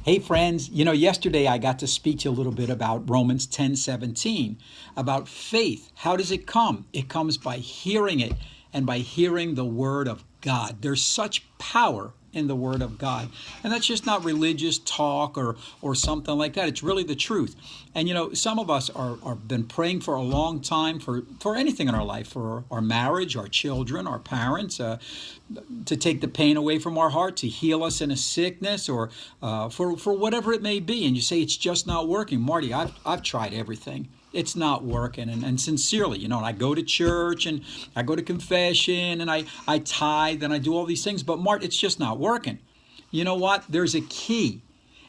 Hey friends, yesterday I got to speak to you a little bit about Romans 10:17, about faith. How does it come? It comes by hearing it and by hearing the word of God. There's such power in the word of God. And that's just not religious talk or something like that. It's really the truth. And some of us are been praying for a long time for anything in our life, for our marriage, our children, our parents, to take the pain away from our heart, to heal us in a sickness, or for whatever it may be. And you say it's just not working. Marty, I've tried everything. It's not working. And sincerely, and I go to church and I go to confession and I tithe and I do all these things. But Mart, it's just not working. You know what? There's a key.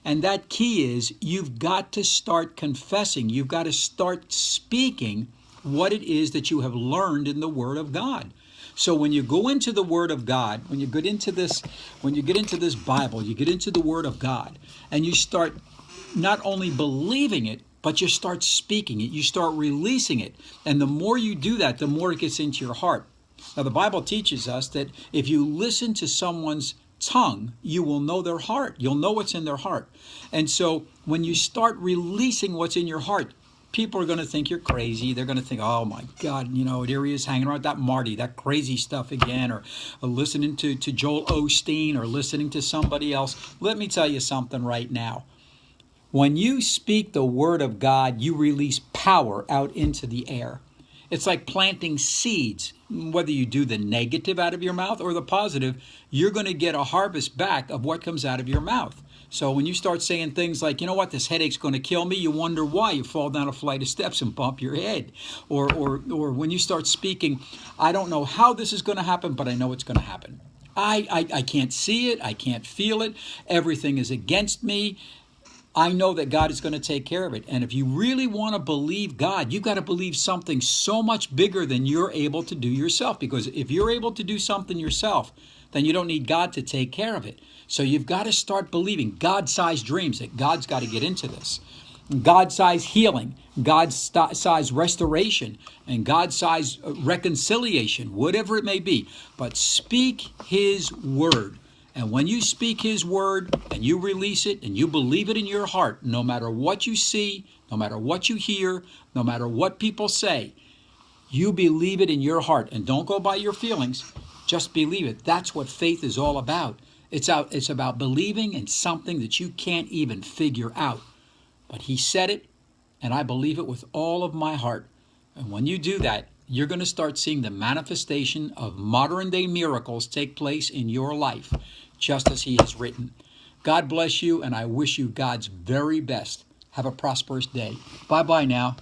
And that key is you've got to start confessing. You've got to start speaking what it is that you have learned in the Word of God. So when you go into the Word of God, when you get into this Bible, you get into the Word of God, and you start not only believing it, but you start speaking it. You start releasing it. And the more you do that, the more it gets into your heart. Now, the Bible teaches us that if you listen to someone's tongue, you will know their heart. You'll know what's in their heart. And so when you start releasing what's in your heart, people are going to think you're crazy. They're going to think, oh my God, here he is hanging around with that Marty, that crazy stuff again, or listening to Joel Osteen, or listening to somebody else. Let me tell you something right now. When you speak the word of God, you release power out into the air. It's like planting seeds. Whether you do the negative out of your mouth or the positive, you're going to get a harvest back of what comes out of your mouth. So when you start saying things like, you know what, this headache's going to kill me, you wonder why. You fall down a flight of steps and bump your head. Or when you start speaking, I don't know how this is going to happen, but I know it's going to happen. I can't see it. I can't feel it. Everything is against me. I know that God is going to take care of it. And if you really want to believe God, you've got to believe something so much bigger than you're able to do yourself. Because if you're able to do something yourself, then you don't need God to take care of it. So you've got to start believing God-sized dreams, that God's got to get into this. God-sized healing, God-sized restoration, and God-sized reconciliation, whatever it may be. But speak His word. And when you speak His word and you release it and you believe it in your heart, no matter what you see, no matter what you hear, no matter what people say, you believe it in your heart. And don't go by your feelings. Just believe it. That's what faith is all about. It's about believing in something that you can't even figure out. But He said it, and I believe it with all of my heart. And when you do that, you're going to start seeing the manifestation of modern day miracles take place in your life, just as He has written. God bless you, and I wish you God's very best. Have a prosperous day. Bye-bye now.